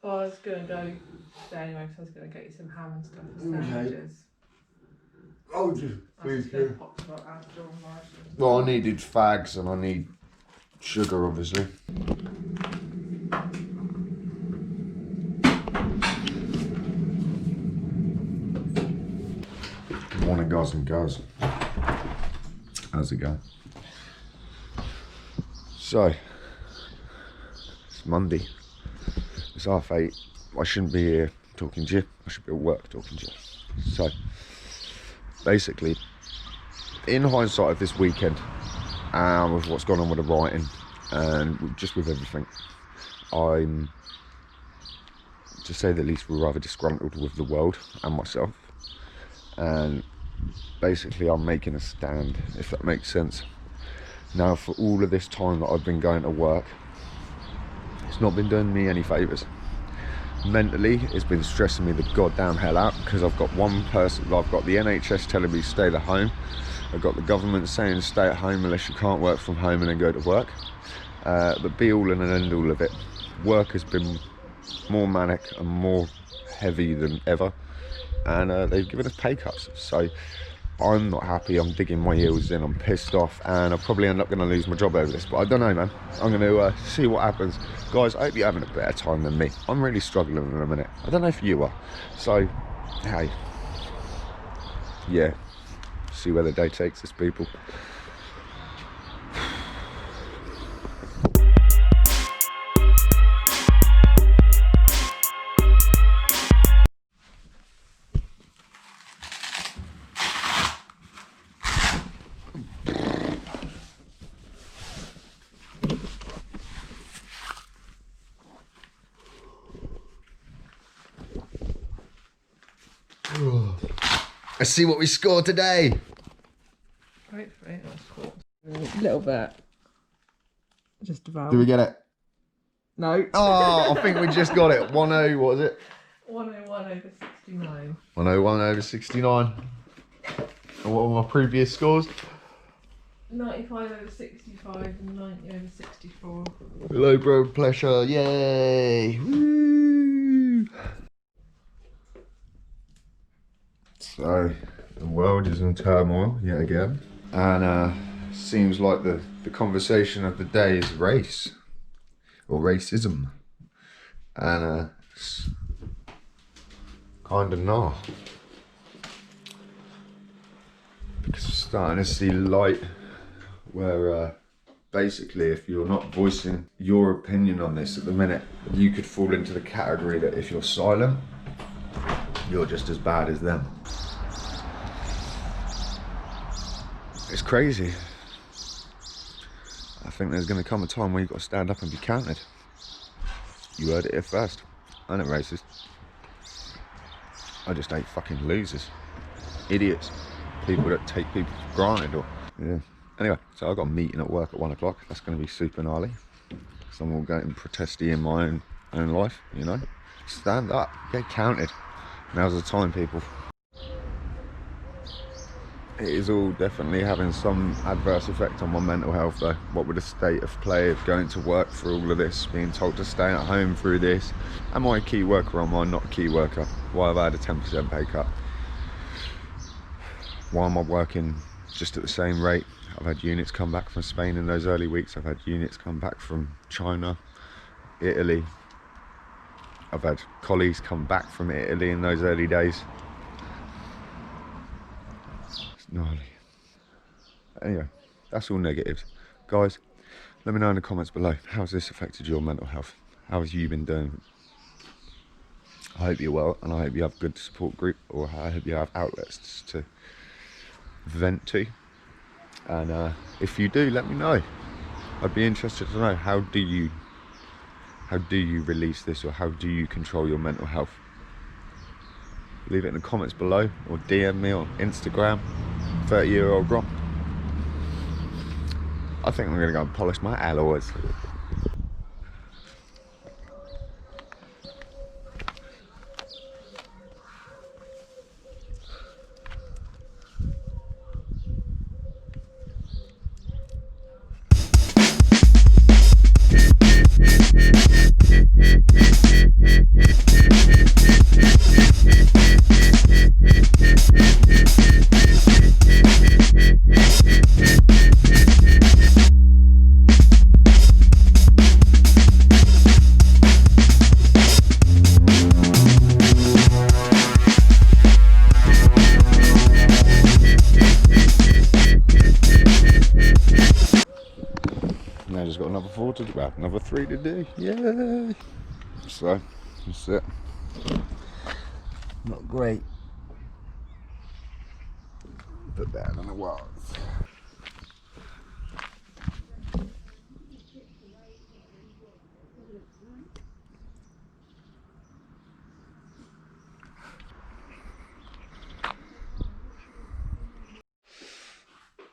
Oh, I was going to go there anyway, because I was going to get you some ham and stuff for sandwiches. Oh, just please do. Well, I needed fags and I need sugar, obviously. Good morning, guys and girls. How's it going? So, it's Monday. It's 8:30. I shouldn't be here talking to you. I should be at work talking to you. So, basically, in hindsight of this weekend, with what's gone on with the writing and just with everything, I'm, to say the least, we're rather disgruntled with the world and myself. And basically, I'm making a stand, if that makes sense. Now, for all of this time that I've been going to work, it's not been doing me any favours. Mentally, it's been stressing me the goddamn hell out, because I've got one person, I've got the NHS telling me stay at home, I've got the government saying stay at home unless you can't work from home and then go to work. But be all and an end all of it, work has been more manic and more heavy than ever, and they've given us pay cuts. So I'm not happy, I'm digging my heels in, I'm pissed off, and I'll probably end up going to lose my job over this, but I don't know, man. I'm going to see what happens. Guys, I hope you're having a better time than me. I'm really struggling in a minute. I don't know if you are. So, hey, yeah, see where the day takes us, people. Let's see what we scored today. Hopefully, that's cool. A little bit. Just about. Do we get it? No. Oh, I think we just got it. 1-0, what is it? 101 over 69. 101 over 69. And what were my previous scores? 95 over 65 and 90 over 64. Hello, bro. Pleasure. Yay. Woo. So, the world is in turmoil yet again. And seems like the conversation of the day is race. Or racism. And it's kind of not. Because we're starting to see light where basically if you're not voicing your opinion on this at the minute, you could fall into the category that if you're silent, you're just as bad as them. It's crazy. I think there's going to come a time where you've got to stand up and be counted. You heard it here first. I ain't racist. I just hate fucking losers. Idiots. People that take people for granted. Or yeah. Anyway, so I've got a meeting at work at 1 o'clock. That's going to be super gnarly. So I'm all getting protesty in my own life, you know. Stand up. Get counted. Now's the time, people. It is all definitely having some adverse effect on my mental health though. What with the state of play of going to work for all of this, being told to stay at home through this. Am I a key worker or am I not a key worker? Why have I had a 10% pay cut? Why am I working just at the same rate? I've had units come back from Spain in those early weeks. I've had units come back from China, Italy. I've had colleagues come back from Italy in those early days. Gnarly. Anyway, that's all negatives. Guys, let me know in the comments below, how's this affected your mental health? How have you been doing? I hope you're well, and I hope you have a good support group, or I hope you have outlets to vent to. And if you do, let me know. I'd be interested to know, how do you release this, or how do you control your mental health? Leave it in the comments below, or DM me on Instagram, 30-year-old Grom. I think I'm going to go and polish my alloys. to do. Well, another 3 to do. Yay! So that's it. Not great, but better than it was.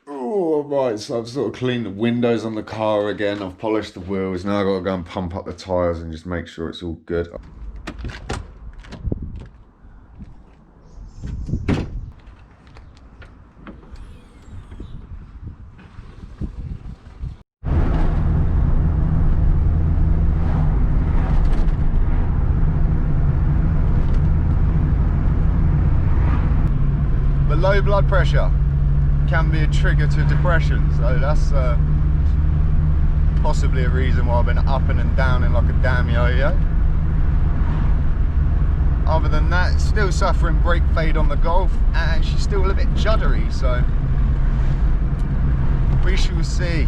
Oh, right, so I've sort of cleaned the windows on the car again. I've polished the wheels. Now I've got to go and pump up the tyres and just make sure it's all good. But low blood pressure can be a trigger to depression, so that's possibly a reason why I've been up and down in like a damn yo-yo. Other than that, still suffering brake fade on the Golf, and she's still a bit juddery, so we shall see.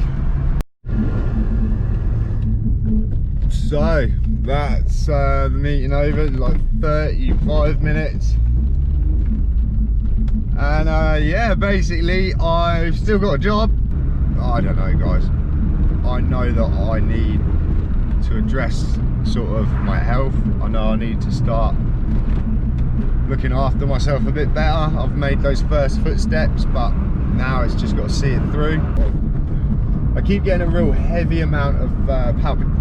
So that's the meeting over, like 35 minutes. And yeah, basically I've still got a job. I don't know, guys. I know that I need to address sort of my health. I know I need to start looking after myself a bit better. I've made those first footsteps, but now it's just got to see it through. I keep getting a real heavy amount of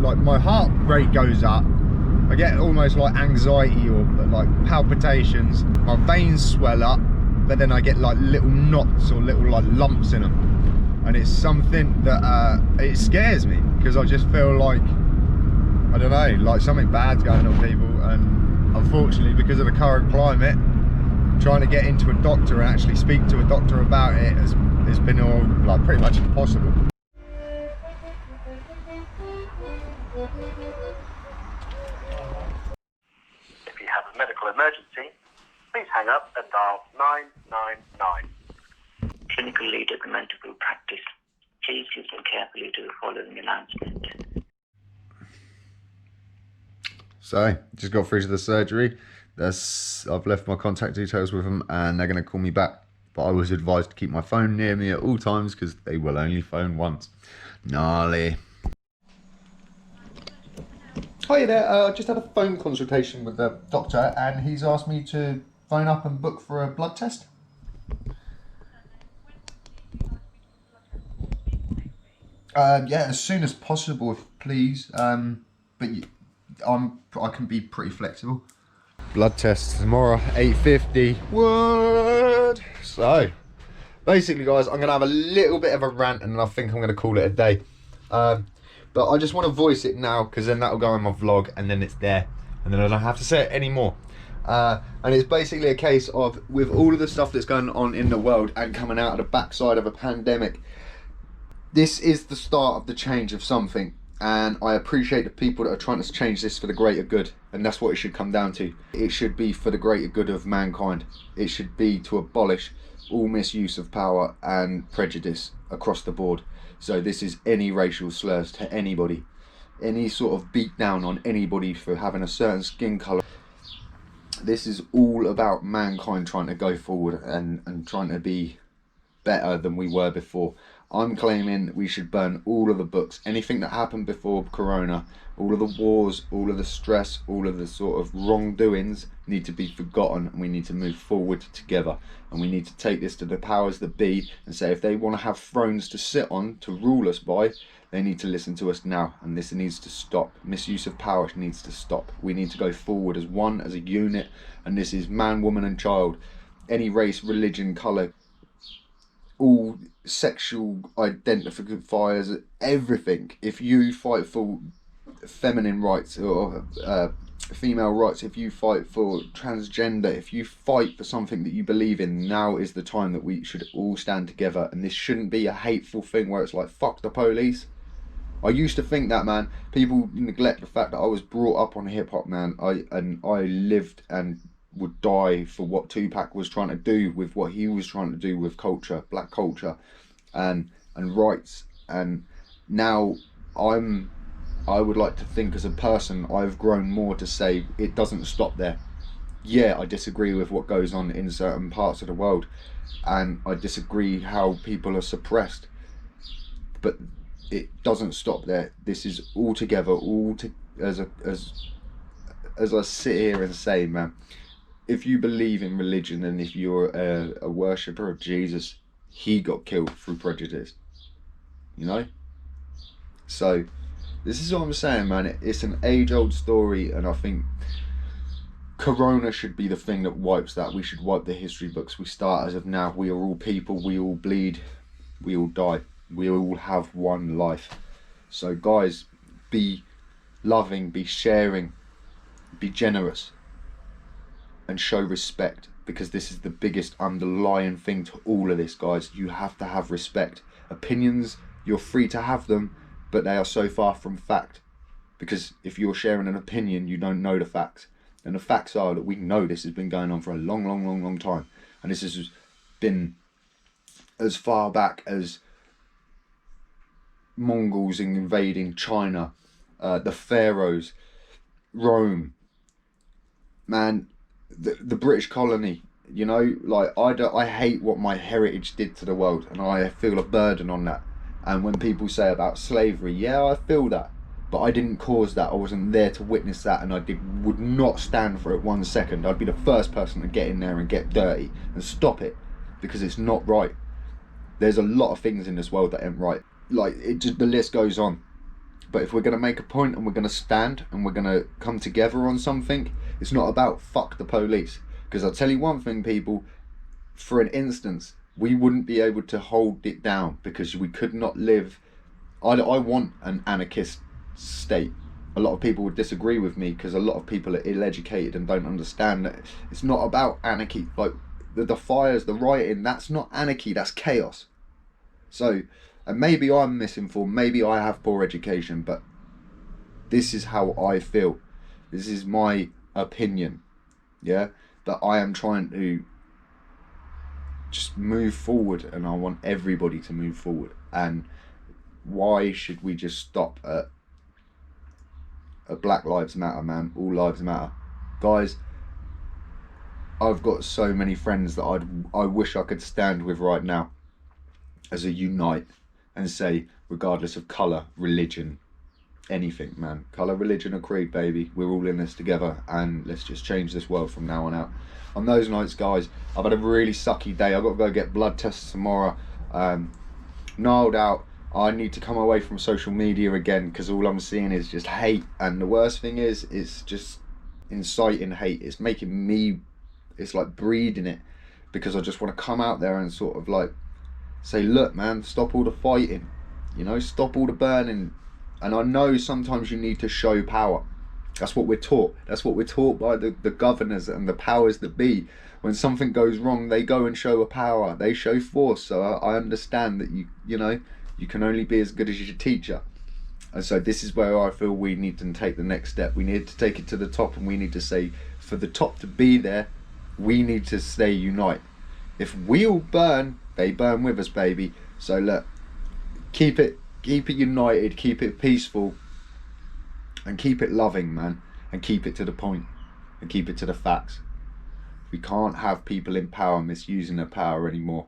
like my heart rate goes up. I get almost like anxiety or like palpitations. My veins swell up, but then I get like little knots or little like lumps in them, and it's something that it scares me, because I just feel like, I don't know, like something bad's going on, people. And unfortunately, because of the current climate, trying to get into a doctor and actually speak to a doctor about it has been all like pretty much impossible. If you have a medical emergency, please hang up and dial 999. Clinical lead at the mental group practice. Please listen carefully to the following announcement. So, just got through to the surgery. I've left my contact details with them, and they're going to call me back. But I was advised to keep my phone near me at all times, because they will only phone once. Gnarly. Hi there, I just had a phone consultation with the doctor, and he's asked me to phone up and book for a blood test. Yeah, as soon as possible, please. But I can be pretty flexible. Blood test tomorrow, 8:50. What? So, basically, guys, I'm gonna have a little bit of a rant, and I think I'm gonna call it a day. But I just want to voice it now, because then that'll go in my vlog, and then it's there, and then I don't have to say it anymore. And it's basically a case of, with all of the stuff that's going on in the world and coming out of the backside of a pandemic, this is the start of the change of something. And I appreciate the people that are trying to change this for the greater good, and that's what it should come down to. It should be for the greater good of mankind. It should be to abolish all misuse of power and prejudice across the board. So this is any racial slurs to anybody, any sort of beat down on anybody for having a certain skin colour. This is all about mankind trying to go forward and trying to be better than we were before. I'm claiming we should burn all of the books, anything that happened before Corona, all of the wars, all of the stress, all of the sort of wrongdoings need to be forgotten, and we need to move forward together. And we need to take this to the powers that be and say, if they want to have thrones to sit on, to rule us by, they need to listen to us now, and this needs to stop. Misuse of power needs to stop. We need to go forward as one, as a unit, and this is man, woman and child, any race, religion, colour, all sexual identifiers, everything. If you fight for feminine rights or female rights, if you fight for transgender, if you fight for something that you believe in, now is the time that we should all stand together. And this shouldn't be a hateful thing where it's like, fuck the police. I used to think that, man. People neglect the fact that I was brought up on hip hop, man. I lived and would die for what Tupac was trying to do, with what he was trying to do with culture, black culture and rights. And now I'm I would like to think as a person I've grown more to say it doesn't stop there. Yeah, I disagree with what goes on in certain parts of the world, and I disagree how people are suppressed, but it doesn't stop there. This is all together, as I sit here and say, man, if you believe in religion and if you're a worshipper of Jesus, he got killed through prejudice, you know? So this is what I'm saying, man. It's an age-old story, and I think Corona should be the thing that wipes that. We should wipe the history books. We start as of now. We are all people. We all bleed. We all die. We all have one life. So guys, be loving, be sharing, be generous, and show respect, because this is the biggest underlying thing to all of this, guys. You have to have respect. Opinions, you're free to have them, but they are so far from fact, because if you're sharing an opinion, you don't know the facts. And the facts are that we know this has been going on for a long time. And this has been as far back as Mongols invading China, the Pharaohs, Rome, man, the British colony. You know, like, I hate what my heritage did to the world, and I feel a burden on that. And when people say about slavery, yeah, I feel that. But I didn't cause that. I wasn't there to witness that, and I would not stand for it 1 second. I'd be the first person to get in there and get dirty and stop it, because it's not right. There's a lot of things in this world that ain't right. Like, the list goes on. But if we're going to make a point and we're going to stand and we're going to come together on something, it's not about fuck the police. Because I'll tell you one thing, people, for an instance, we wouldn't be able to hold it down, because we could not live. I want an anarchist state. A lot of people would disagree with me, because a lot of people are ill-educated and don't understand that it's not about anarchy. Like the fires, the rioting, that's not anarchy, that's chaos. So, and maybe I'm misinformed, maybe I have poor education, but this is how I feel. This is my opinion, yeah, that I am trying to just move forward, and I want everybody to move forward. And why should we just stop at Black Lives Matter, man? All lives matter. Guys, I've got so many friends that I wish I could stand with right now as a unite and say, regardless of colour, religion, anything, man. Colour, religion or creed, baby. We're all in this together, and let's just change this world from now on out. On those nights, guys, I've had a really sucky day. I've got to go get blood tests tomorrow. Gnarled out. I need to come away from social media again, because all I'm seeing is just hate. And the worst thing is, it's just inciting hate. It's making me, it's like breeding it, because I just want to come out there and sort of like say, look, man, stop all the fighting, you know, stop all the burning. And I know sometimes you need to show power. That's what we're taught. That's what we're taught by the governors and the powers that be. When something goes wrong, they go and show a power. They show force. So I understand that you know, you can only be as good as your teacher. And so this is where I feel we need to take the next step. We need to take it to the top, and we need to say, for the top to be there, we need to stay unite. If we all burn, they burn with us, baby. So look, keep it united, keep it peaceful, and keep it loving, man, and keep it to the point, and keep it to the facts. We can't have people in power misusing their power anymore.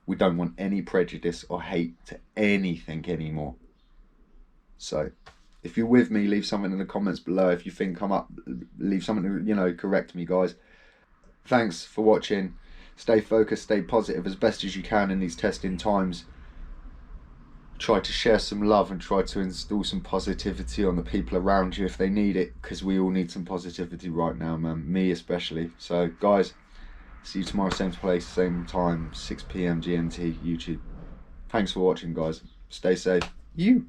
We don't want any prejudice or hate to anything anymore. So if you're with me, leave something in the comments below. If you think come up, leave something to, you know, correct me, guys. Thanks for watching. Stay focused, stay positive as best as you can in these testing times. Try to share some love and try to install some positivity on the people around you if they need it, because we all need some positivity right now, man. Me especially. So guys, see you tomorrow, same place, same time, 6 PM GMT, YouTube. Thanks for watching, guys. Stay safe. You.